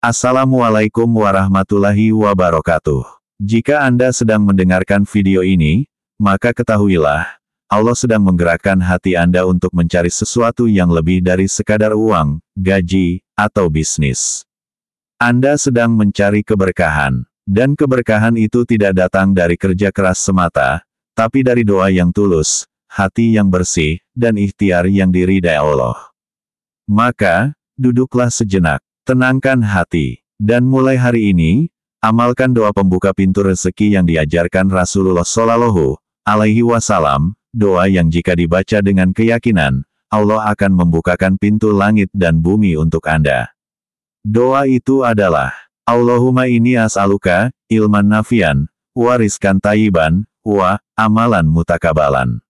Assalamualaikum warahmatullahi wabarakatuh. Jika Anda sedang mendengarkan video ini, maka ketahuilah, Allah sedang menggerakkan hati Anda untuk mencari sesuatu yang lebih dari sekadar uang, gaji, atau bisnis. Anda sedang mencari keberkahan, dan keberkahan itu tidak datang dari kerja keras semata, tapi dari doa yang tulus, hati yang bersih, dan ikhtiar yang diridai Allah. Maka, duduklah sejenak. Tenangkan hati, dan mulai hari ini, amalkan doa pembuka pintu rezeki yang diajarkan Rasulullah Shallallahu Alaihi Wasallam, doa yang jika dibaca dengan keyakinan, Allah akan membukakan pintu langit dan bumi untuk Anda. Doa itu adalah, Allahumma inni as'aluka, ilman nafian, wa rizkan tayyiban, wa amalan mutakabalan.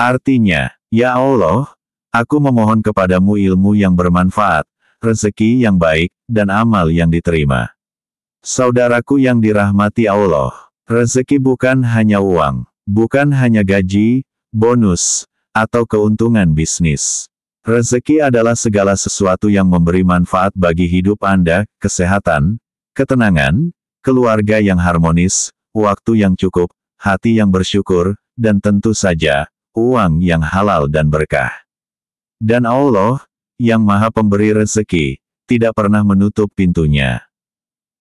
Artinya, ya Allah, aku memohon kepadamu ilmu yang bermanfaat, rezeki yang baik, dan amal yang diterima. Saudaraku yang dirahmati Allah, rezeki bukan hanya uang, bukan hanya gaji, bonus, atau keuntungan bisnis. Rezeki adalah segala sesuatu yang memberi manfaat bagi hidup Anda, kesehatan, ketenangan, keluarga yang harmonis, waktu yang cukup, hati yang bersyukur, dan tentu saja, uang yang halal dan berkah. Dan Allah, yang Maha Pemberi rezeki, tidak pernah menutup pintunya.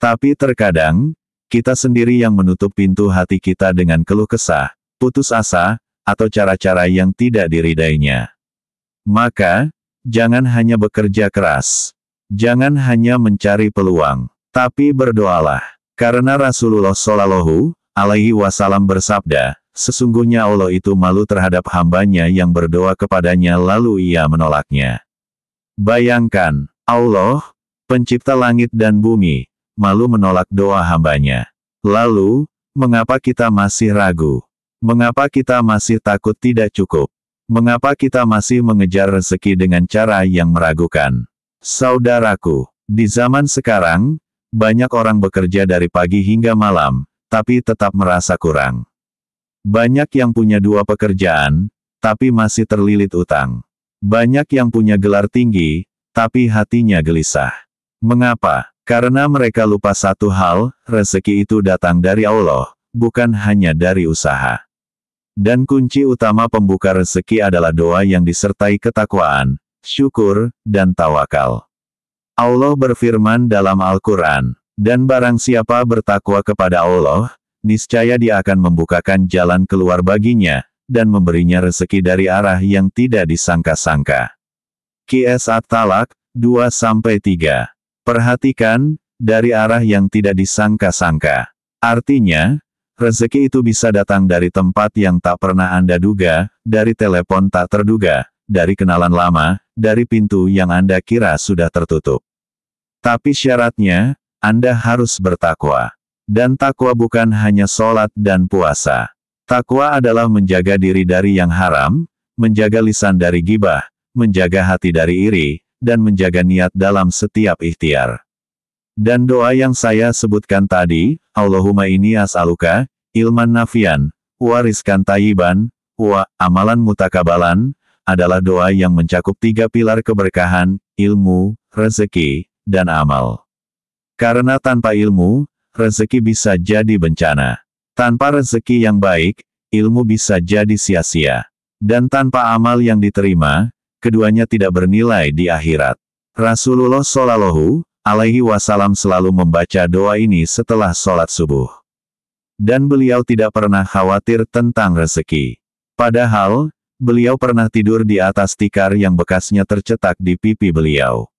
Tapi terkadang, kita sendiri yang menutup pintu hati kita dengan keluh kesah, putus asa, atau cara-cara yang tidak diridainya. Maka, jangan hanya bekerja keras. Jangan hanya mencari peluang, tapi berdoalah. Karena Rasulullah Shallallahu Alaihi Wasallam bersabda, sesungguhnya Allah itu malu terhadap hambanya yang berdoa kepadanya lalu ia menolaknya. Bayangkan, Allah, pencipta langit dan bumi, malu menolak doa hambanya. Lalu, mengapa kita masih ragu? Mengapa kita masih takut tidak cukup? Mengapa kita masih mengejar rezeki dengan cara yang meragukan? Saudaraku, di zaman sekarang, banyak orang bekerja dari pagi hingga malam, tapi tetap merasa kurang. Banyak yang punya 2 pekerjaan, tapi masih terlilit utang. Banyak yang punya gelar tinggi, tapi hatinya gelisah. Mengapa? Karena mereka lupa satu hal, rezeki itu datang dari Allah, bukan hanya dari usaha. Dan kunci utama pembuka rezeki adalah doa yang disertai ketakwaan, syukur, dan tawakal. Allah berfirman dalam Al-Quran, dan barang siapa bertakwa kepada Allah, niscaya Dia akan membukakan jalan keluar baginya, dan memberinya rezeki dari arah yang tidak disangka-sangka. Qs At-Talaq, 2-3. Perhatikan, dari arah yang tidak disangka-sangka. Artinya, rezeki itu bisa datang dari tempat yang tak pernah Anda duga, dari telepon tak terduga, dari kenalan lama, dari pintu yang Anda kira sudah tertutup. Tapi syaratnya, Anda harus bertakwa. Dan takwa bukan hanya sholat dan puasa. Takwa adalah menjaga diri dari yang haram, menjaga lisan dari gibah, menjaga hati dari iri, dan menjaga niat dalam setiap ikhtiar. Dan doa yang saya sebutkan tadi, Allahumma inni as'aluka, ilman nafian, wa rizkan tayyiban, wa amalan mutakabalan, adalah doa yang mencakup 3 pilar keberkahan, ilmu, rezeki, dan amal. Karena tanpa ilmu, rezeki bisa jadi bencana. Tanpa rezeki yang baik, ilmu bisa jadi sia-sia. Dan tanpa amal yang diterima, keduanya tidak bernilai di akhirat. Rasulullah Shallallahu Alaihi Wasallam selalu membaca doa ini setelah sholat subuh. Dan beliau tidak pernah khawatir tentang rezeki. Padahal, beliau pernah tidur di atas tikar yang bekasnya tercetak di pipi beliau.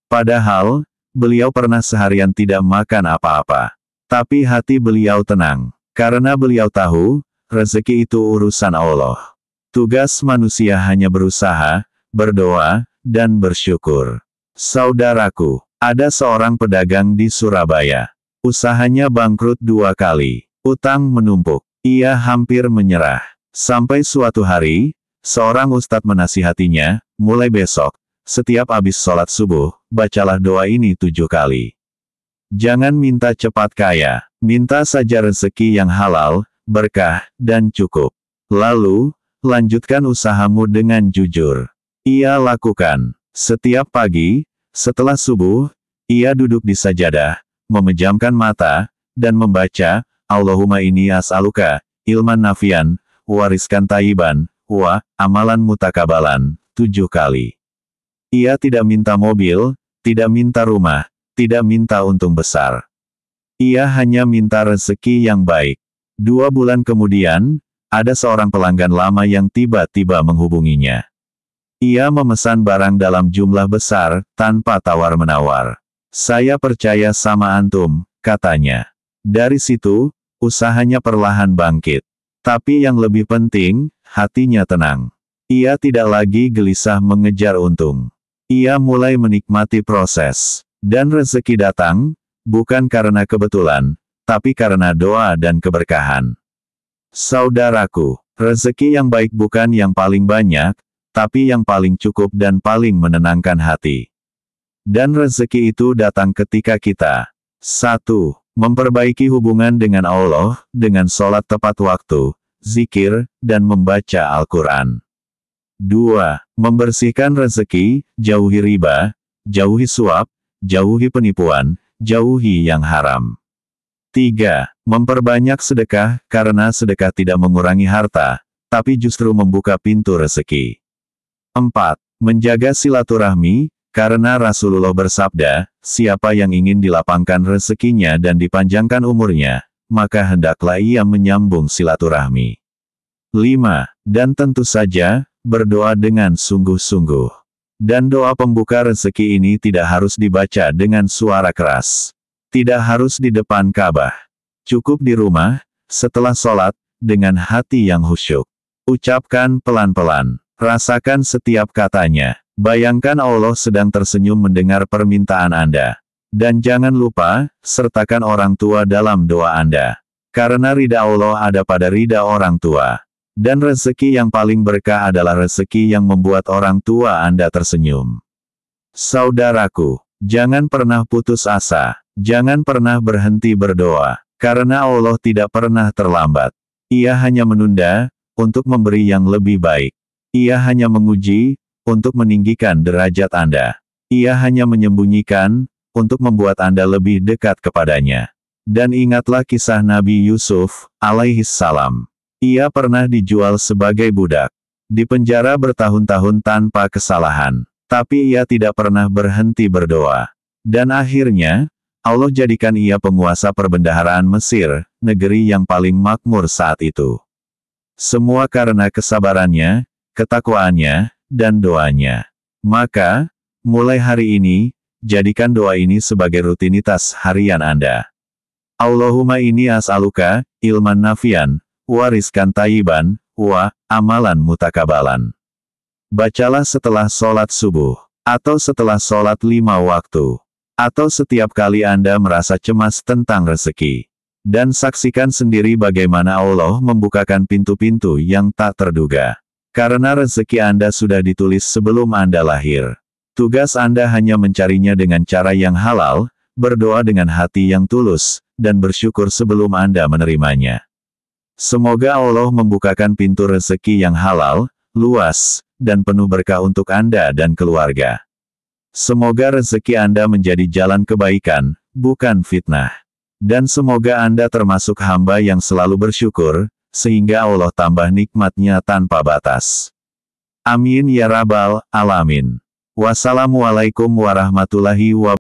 Padahal, beliau pernah seharian tidak makan apa-apa. Tapi hati beliau tenang. Karena beliau tahu, rezeki itu urusan Allah. Tugas manusia hanya berusaha, berdoa, dan bersyukur. Saudaraku, ada seorang pedagang di Surabaya. Usahanya bangkrut 2 kali. Utang menumpuk. Ia hampir menyerah. Sampai suatu hari, seorang ustadz menasihatinya, mulai besok, setiap habis sholat subuh, bacalah doa ini 7 kali. Jangan minta cepat kaya, minta saja rezeki yang halal, berkah, dan cukup. Lalu, lanjutkan usahamu dengan jujur. Ia lakukan. Setiap pagi, setelah subuh, Ia duduk di sajadah, memejamkan mata, dan membaca, Allahumma inni as'aluka, ilman nafian, wa rizkan thayyiban, wa amalan mutakabalan, 7 kali. Ia tidak minta mobil, tidak minta rumah, tidak minta untung besar. Ia hanya minta rezeki yang baik. 2 bulan kemudian, ada seorang pelanggan lama yang tiba-tiba menghubunginya. Ia memesan barang dalam jumlah besar, tanpa tawar-menawar. Saya percaya sama antum, katanya. Dari situ, usahanya perlahan bangkit. Tapi yang lebih penting, hatinya tenang. Ia tidak lagi gelisah mengejar untung. Ia mulai menikmati proses. Dan rezeki datang, bukan karena kebetulan, tapi karena doa dan keberkahan. Saudaraku, rezeki yang baik bukan yang paling banyak, tapi yang paling cukup dan paling menenangkan hati. Dan rezeki itu datang ketika kita 1. Memperbaiki hubungan dengan Allah, dengan sholat tepat waktu, zikir, dan membaca Al-Quran. 2. Membersihkan rezeki, jauhi riba, jauhi suap, jauhi penipuan, jauhi yang haram. 3. Memperbanyak sedekah, karena sedekah tidak mengurangi harta, tapi justru membuka pintu rezeki. 4. Menjaga silaturahmi, karena Rasulullah bersabda, siapa yang ingin dilapangkan rezekinya dan dipanjangkan umurnya, maka hendaklah ia menyambung silaturahmi. 5. Dan tentu saja, berdoa dengan sungguh-sungguh. Dan doa pembuka rezeki ini tidak harus dibaca dengan suara keras. Tidak harus di depan Ka'bah. Cukup di rumah, setelah sholat, dengan hati yang khusyuk. Ucapkan pelan-pelan. Rasakan setiap katanya. Bayangkan Allah sedang tersenyum mendengar permintaan Anda. Dan jangan lupa, sertakan orang tua dalam doa Anda. Karena ridha Allah ada pada ridha orang tua. Dan rezeki yang paling berkah adalah rezeki yang membuat orang tua Anda tersenyum. Saudaraku, jangan pernah putus asa. Jangan pernah berhenti berdoa. Karena Allah tidak pernah terlambat. Ia hanya menunda, untuk memberi yang lebih baik. Ia hanya menguji, untuk meninggikan derajat Anda. Ia hanya menyembunyikan, untuk membuat Anda lebih dekat kepadanya. Dan ingatlah kisah Nabi Yusuf, alaihissalam. Ia pernah dijual sebagai budak. Di penjara bertahun-tahun tanpa kesalahan. Tapi ia tidak pernah berhenti berdoa. Dan akhirnya, Allah jadikan ia penguasa perbendaharaan Mesir, negeri yang paling makmur saat itu. Semua karena kesabarannya, ketakwaannya, dan doanya. Maka, mulai hari ini, jadikan doa ini sebagai rutinitas harian Anda. Allahumma inni as'aluka, ilman nafian, wa rizkan thayyiban, wa amalan mutakabalan. Bacalah setelah sholat subuh, atau setelah sholat 5 waktu, atau setiap kali Anda merasa cemas tentang rezeki. Dan saksikan sendiri bagaimana Allah membukakan pintu-pintu yang tak terduga. Karena rezeki Anda sudah ditulis sebelum Anda lahir. Tugas Anda hanya mencarinya dengan cara yang halal, berdoa dengan hati yang tulus, dan bersyukur sebelum Anda menerimanya. Semoga Allah membukakan pintu rezeki yang halal, luas, dan penuh berkah untuk Anda dan keluarga. Semoga rezeki Anda menjadi jalan kebaikan, bukan fitnah. Dan semoga Anda termasuk hamba yang selalu bersyukur, sehingga Allah tambah nikmatnya tanpa batas. Amin ya rabbal alamin. Wassalamualaikum warahmatullahi wabarakatuh.